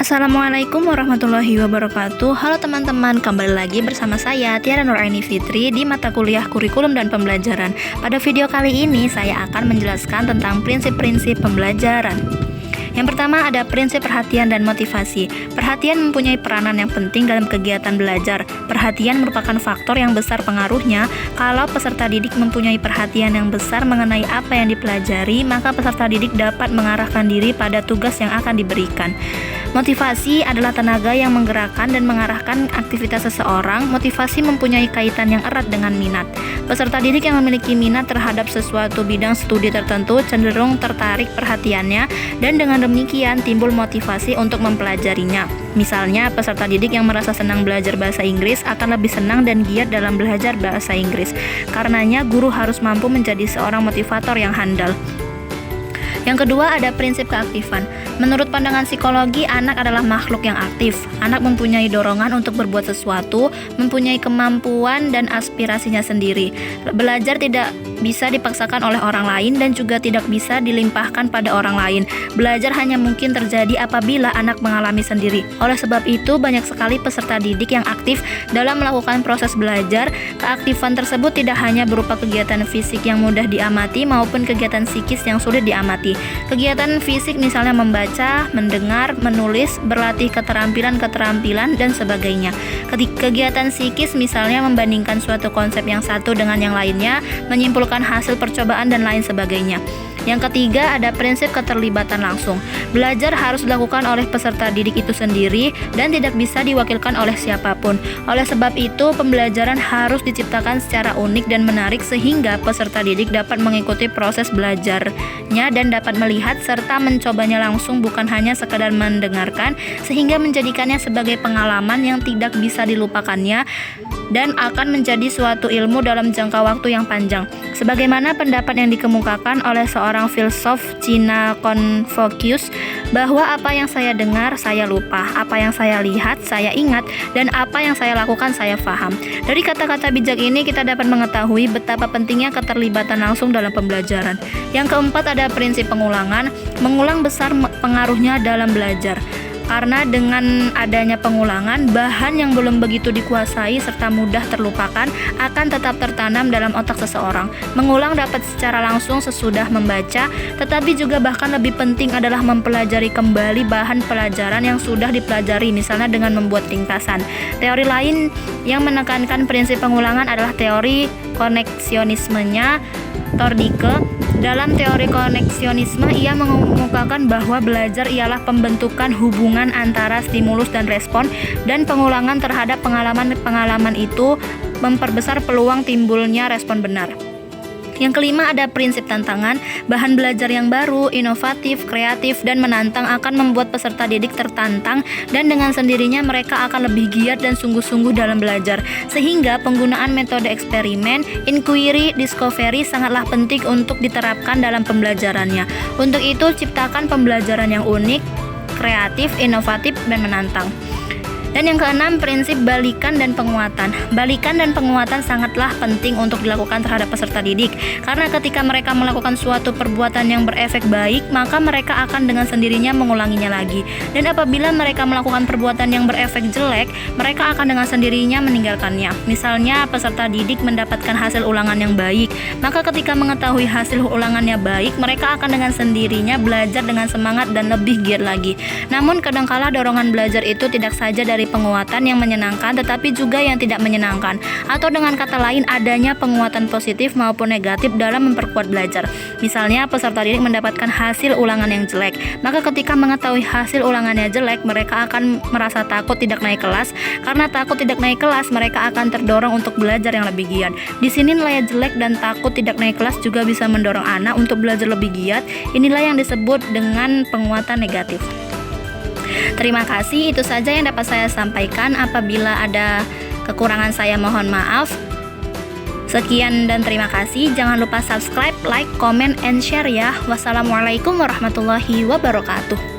Assalamualaikum warahmatullahi wabarakatuh. Halo teman-teman, kembali lagi bersama saya Tiara Nuraini Fitri di mata kuliah Kurikulum dan Pembelajaran. Pada video kali ini saya akan menjelaskan tentang prinsip-prinsip pembelajaran. Yang pertama ada prinsip perhatian dan motivasi. Perhatian mempunyai peranan yang penting dalam kegiatan belajar. Perhatian merupakan faktor yang besar pengaruhnya. Kalau peserta didik mempunyai perhatian yang besar mengenai apa yang dipelajari, maka peserta didik dapat mengarahkan diri pada tugas yang akan diberikan. Motivasi adalah tenaga yang menggerakkan dan mengarahkan aktivitas seseorang. Motivasi mempunyai kaitan yang erat dengan minat. Peserta didik yang memiliki minat terhadap sesuatu bidang studi tertentu cenderung tertarik perhatiannya, dan dengan demikian timbul motivasi untuk mempelajarinya. Misalnya, peserta didik yang merasa senang belajar bahasa Inggris akan lebih senang dan giat dalam belajar bahasa Inggris. Karenanya, guru harus mampu menjadi seorang motivator yang handal. Yang kedua ada prinsip keaktifan. Menurut pandangan psikologi, anak adalah makhluk yang aktif. Anak mempunyai dorongan untuk berbuat sesuatu, mempunyai kemampuan dan aspirasinya sendiri. Belajar tidak bisa dipaksakan oleh orang lain dan juga tidak bisa dilimpahkan pada orang lain. Belajar hanya mungkin terjadi apabila anak mengalami sendiri. Oleh sebab itu, banyak sekali peserta didik yang aktif dalam melakukan proses belajar. Keaktifan tersebut tidak hanya berupa kegiatan fisik yang mudah diamati maupun kegiatan psikis yang sulit diamati. Kegiatan fisik misalnya membaca, mendengar, menulis, berlatih keterampilan-keterampilan, dan sebagainya. Kegiatan psikis misalnya membandingkan suatu konsep yang satu dengan yang lainnya, menyimpulkan hasil percobaan, dan lain sebagainya. Yang ketiga ada prinsip keterlibatan langsung. Belajar harus dilakukan oleh peserta didik itu sendiri dan tidak bisa diwakilkan oleh siapapun. Oleh sebab itu, pembelajaran harus diciptakan secara unik dan menarik sehingga peserta didik dapat mengikuti proses belajarnya dan dapat melihat serta mencobanya langsung, bukan hanya sekadar mendengarkan, sehingga menjadikannya sebagai pengalaman yang tidak bisa dilupakannya dan akan menjadi suatu ilmu dalam jangka waktu yang panjang. Sebagaimana pendapat yang dikemukakan oleh seorang filsuf Cina Confucius, bahwa apa yang saya dengar saya lupa, apa yang saya lihat saya ingat, dan apa yang saya lakukan saya paham. Dari kata-kata bijak ini kita dapat mengetahui betapa pentingnya keterlibatan langsung dalam pembelajaran. Yang keempat ada prinsip pengulangan. Mengulang besar pengaruhnya dalam belajar. Karena dengan adanya pengulangan, bahan yang belum begitu dikuasai serta mudah terlupakan akan tetap tertanam dalam otak seseorang. Mengulang dapat secara langsung sesudah membaca, tetapi juga bahkan lebih penting adalah mempelajari kembali bahan pelajaran yang sudah dipelajari, misalnya dengan membuat ringkasan. Teori lain yang menekankan prinsip pengulangan adalah teori koneksionismenya Thorndike. Dalam teori koneksionisme, ia mengemukakan bahwa belajar ialah pembentukan hubungan antara stimulus dan respon, dan pengulangan terhadap pengalaman-pengalaman itu memperbesar peluang timbulnya respon benar. Yang kelima ada prinsip tantangan. Bahan belajar yang baru, inovatif, kreatif, dan menantang akan membuat peserta didik tertantang, dan dengan sendirinya mereka akan lebih giat dan sungguh-sungguh dalam belajar. Sehingga penggunaan metode eksperimen, inquiry, discovery sangatlah penting untuk diterapkan dalam pembelajarannya. Untuk itu, ciptakan pembelajaran yang unik, kreatif, inovatif, dan menantang. Dan yang keenam, prinsip balikan dan penguatan. Balikan dan penguatan sangatlah penting untuk dilakukan terhadap peserta didik, karena ketika mereka melakukan suatu perbuatan yang berefek baik, maka mereka akan dengan sendirinya mengulanginya lagi. Dan apabila mereka melakukan perbuatan yang berefek jelek, mereka akan dengan sendirinya meninggalkannya. Misalnya, peserta didik mendapatkan hasil ulangan yang baik, maka ketika mengetahui hasil ulangannya baik, mereka akan dengan sendirinya belajar dengan semangat dan lebih giat lagi. Namun kadangkala dorongan belajar itu tidak saja dari penguatan yang menyenangkan, tetapi juga yang tidak menyenangkan, atau dengan kata lain adanya penguatan positif maupun negatif dalam memperkuat belajar. Misalnya, peserta didik mendapatkan hasil ulangan yang jelek, maka ketika mengetahui hasil ulangannya jelek, mereka akan merasa takut tidak naik kelas. Karena takut tidak naik kelas, mereka akan terdorong untuk belajar yang lebih giat. Di sini nilai jelek dan takut tidak naik kelas juga bisa mendorong anak untuk belajar lebih giat. Inilah yang disebut dengan penguatan negatif. Terima kasih, itu saja yang dapat saya sampaikan. Apabila ada kekurangan saya mohon maaf. Sekian dan terima kasih. Jangan lupa subscribe, like, comment, and share ya. Wassalamualaikum warahmatullahi wabarakatuh.